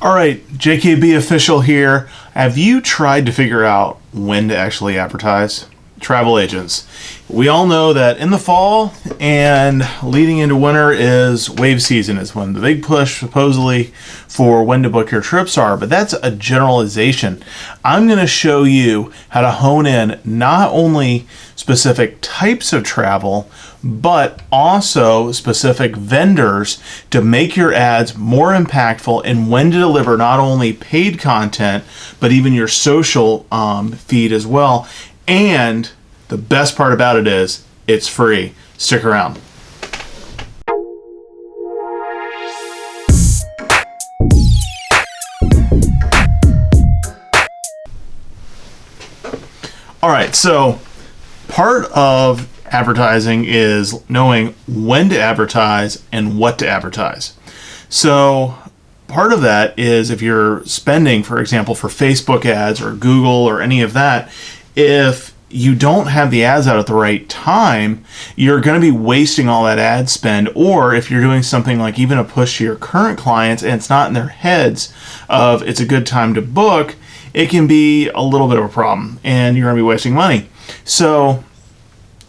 All right, JKB official here. Have you tried to figure out when to actually advertise? Travel agents. We all know that in the fall and leading into winter is wave season, is when the big push supposedly for when to book your trips are, but that's a generalization. I'm going to show you how to hone in not only specific types of travel, but also specific vendors to make your ads more impactful and when to deliver not only paid content, but even your social feed as well. And the best part about it is it's free. Stick around. All right, so part of advertising is knowing when to advertise and what to advertise. So part of that is if you're spending, for example, for Facebook ads or Google or any of that, if you don't have the ads out at the right time, you're going to be wasting all that ad spend. Or if you're doing something like even a push to your current clients and it's not in their heads of it's a good time to book, it can be a little bit of a problem and you're going to be wasting money. So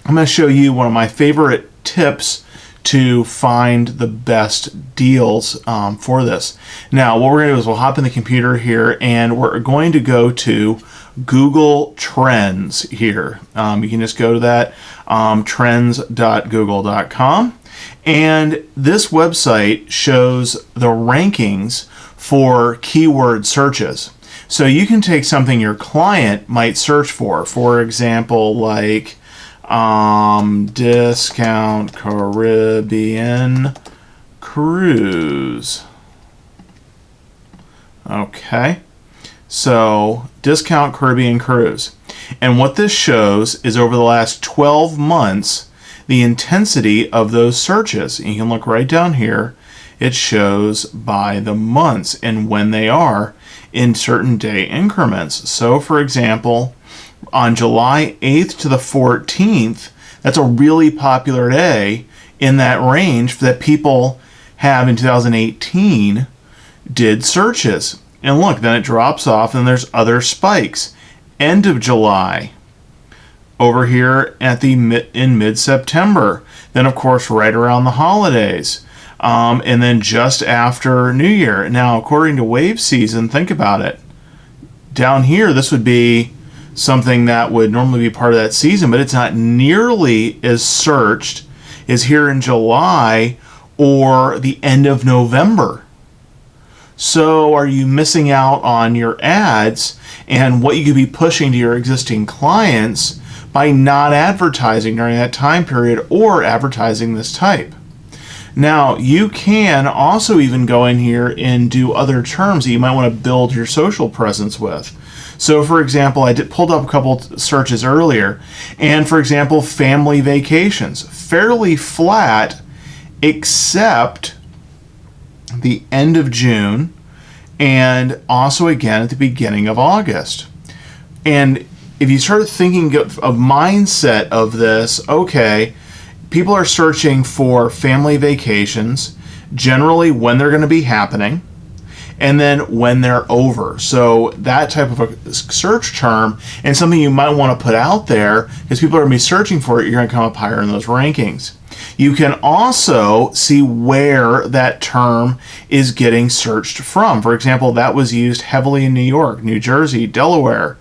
I'm going to show you one of my favorite tips to find the best deals for this. Now, what we're going to do is we'll hop in the computer here and we're going to go to Google Trends here. You can just go to that, trends.google.com. And this website shows the rankings for keyword searches. So you can take something your client might search for example, like discount Caribbean cruise. Okay. So, discount Caribbean cruise. And what this shows is over the last 12 months, the intensity of those searches. And you can look right down here. It shows by the months and when they are in certain day increments. So, for example, on July 8th to the 14th, that's a really popular day in that range that people have in 2018 did searches. And look, then it drops off and there's other spikes. End of July, over here at in mid-September. Then, of course, right around the holidays. And then just after New Year. Now, according to wave season, think about it. Down here, this would be something that would normally be part of that season, but it's not nearly as searched as here in July or the end of November. So are you missing out on your ads and what you could be pushing to your existing clients by not advertising during that time period or advertising this type? Now, you can also even go in here and do other terms that you might want to build your social presence with. So, for example, I pulled up a couple searches earlier, and for example, family vacations, fairly flat, except the end of June, and also again at the beginning of August. And if you start thinking of mindset of this, okay, people are searching for family vacations, generally when they're going to be happening, and then when they're over. So that type of a search term and something you might want to put out there because people are going to be searching for it, you're going to come up higher in those rankings. You can also see where that term is getting searched from. For example, that was used heavily in New York, New Jersey, Delaware,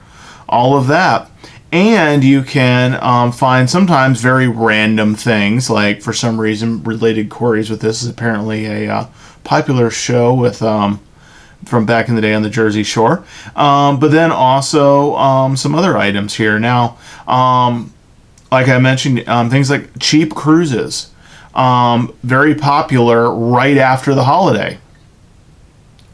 all of that. And you can find sometimes very random things, like for some reason related queries with this is apparently a popular show with from back in the day on the Jersey Shore. But then also some other items here. Now, like I mentioned, things like cheap cruises, very popular right after the holiday.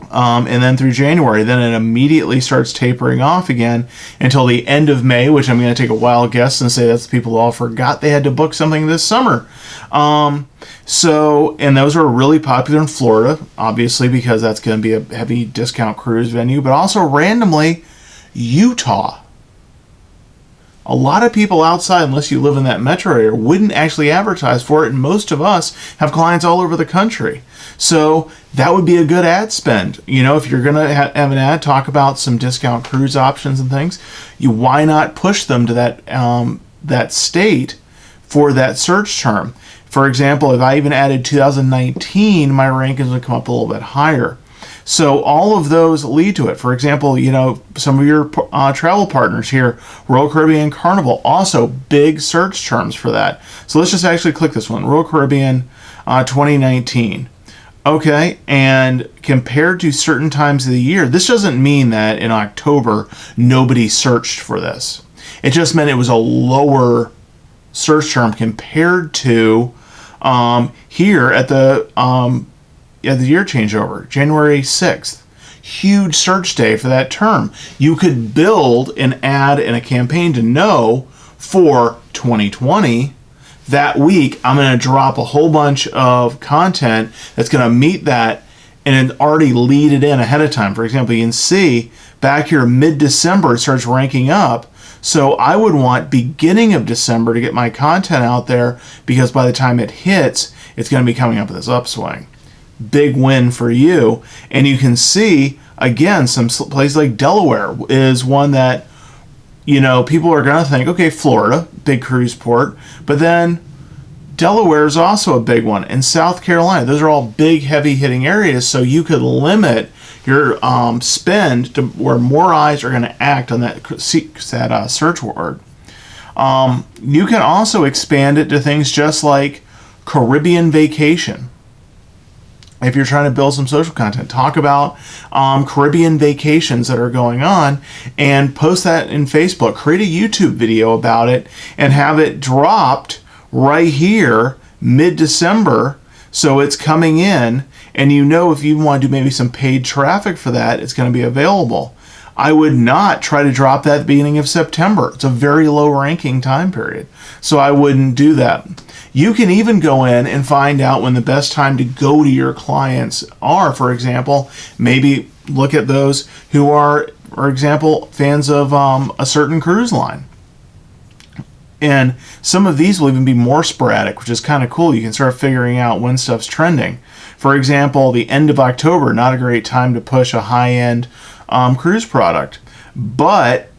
And then through January, then it immediately starts tapering off again until the end of May, which I'm going to take a wild guess and say that's the people who all forgot they had to book something this summer. And those are really popular in Florida, obviously, because that's going to be a heavy discount cruise venue, but also randomly Utah. A lot of people outside, unless you live in that metro area, wouldn't actually advertise for it, and most of us have clients all over the country. So that would be a good ad spend. You know, if you're going to have an ad talk about some discount cruise options and things, why not push them to that state for that search term? For example, if I even added 2019, my rankings would come up a little bit higher. So all of those lead to it. For example, you know, some of your travel partners here, Royal Caribbean Carnival, also big search terms for that. So let's just actually click this one, Royal Caribbean 2019. Okay, and compared to certain times of the year, this doesn't mean that in October nobody searched for this. It just meant it was a lower search term compared to here at the year changeover, January 6th. Huge search day for that term. You could build an ad and a campaign to know for 2020, that week, I'm going to drop a whole bunch of content that's going to meet that and already lead it in ahead of time. For example, you can see back here mid-December it starts ranking up. So I would want beginning of December to get my content out there, because by the time it hits, it's going to be coming up with this upswing. Big win for you. And you can see, again, some places like Delaware is one that, you know, people are going to think, okay, Florida, big cruise port, but then Delaware is also a big one, and South Carolina. Those are all big, heavy-hitting areas, so you could limit your spend to where more eyes are going to act on that search word. You can also expand it to things just like Caribbean vacation. If you're trying to build some social content, talk about Caribbean vacations that are going on and post that in Facebook. Create a YouTube video about it and have it dropped right here mid-December, so it's coming in, and you know if you want to do maybe some paid traffic for that, it's going to be available. I would not try to drop that at the beginning of September. It's a very low ranking time period, so I wouldn't do that. You can even go in and find out when the best time to go to your clients are. For example, maybe look at those who are, for example, fans of a certain cruise line. And some of these will even be more sporadic, which is kind of cool. You can start figuring out when stuff's trending. For example, the end of October, not a great time to push a high-end cruise product. But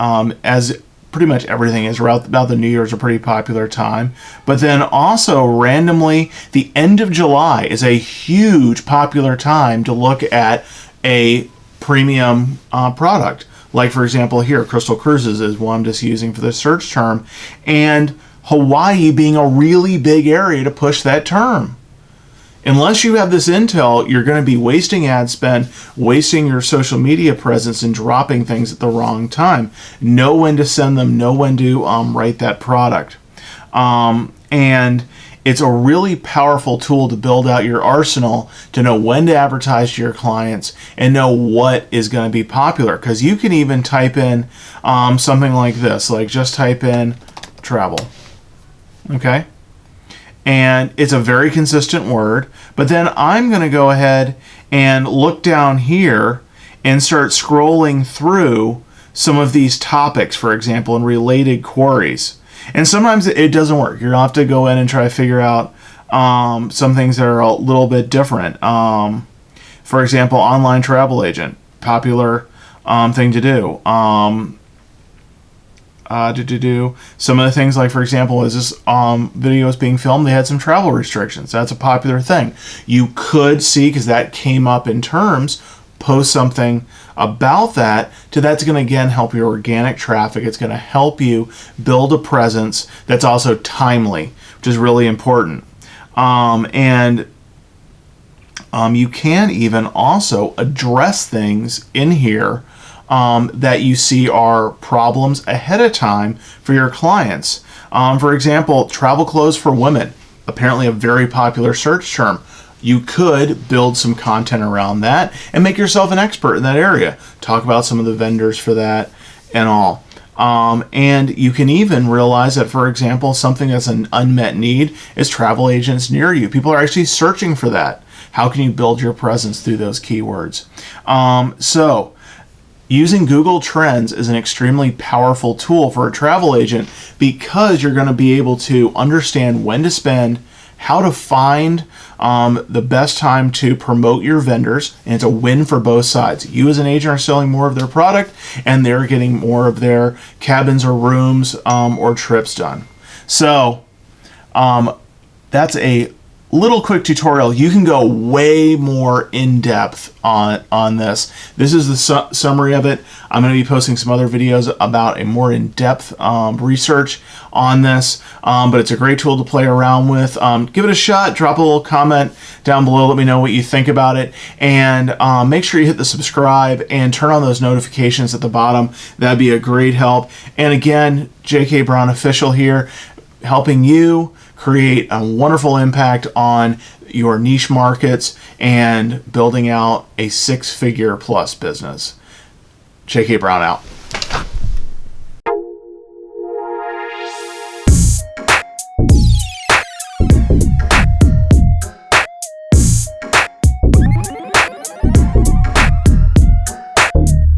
as pretty much everything is, about the New Year's a pretty popular time. But then also randomly, the end of July is a huge popular time to look at a premium product. Like, for example, here, Crystal Cruises is one I'm just using for the search term, and Hawaii being a really big area to push that term. Unless you have this intel, you're going to be wasting ad spend, wasting your social media presence, and dropping things at the wrong time. Know when to send them, know when to write that product. And it's a really powerful tool to build out your arsenal, to know when to advertise to your clients and know what is going to be popular. Because you can even type in something like this, like just type in travel. Okay? And it's a very consistent word. But then I'm going to go ahead and look down here and start scrolling through some of these topics, for example, and related queries. And sometimes it doesn't work. You're going to have to go in and try to figure out some things that are a little bit different. For example, online travel agent, popular thing to do. Some of the things, like, for example, as this video is being filmed, they had some travel restrictions. That's a popular thing. You could see, because that came up in terms, post something about that. That's going to, again, help your organic traffic. It's going to help you build a presence that's also timely, which is really important. And you can even also address things in here that you see are problems ahead of time for your clients. For example, travel clothes for women, apparently a very popular search term. You could build some content around that and make yourself an expert in that area. Talk about some of the vendors for that and all. And you can even realize that, for example, something that's an unmet need is travel agents near you. People are actually searching for that. How can you build your presence through those keywords? So Using Google Trends is an extremely powerful tool for a travel agent because you're going to be able to understand when to spend, how to find the best time to promote your vendors, and it's a win for both sides. You as an agent are selling more of their product, and they're getting more of their cabins or rooms or trips done. So that's a little quick tutorial. You can go way more in depth on this. This is the summary of it. I'm going to be posting some other videos about a more in-depth research on this, but it's a great tool to play around with. Give it a shot. Drop a little comment down below. Let me know what you think about it, and make sure you hit the subscribe and turn on those notifications at the bottom. That'd be a great help. And again, J.K. Brown Official here, helping you create a wonderful impact on your niche markets and building out a 6-figure plus business. J.K. Brown out.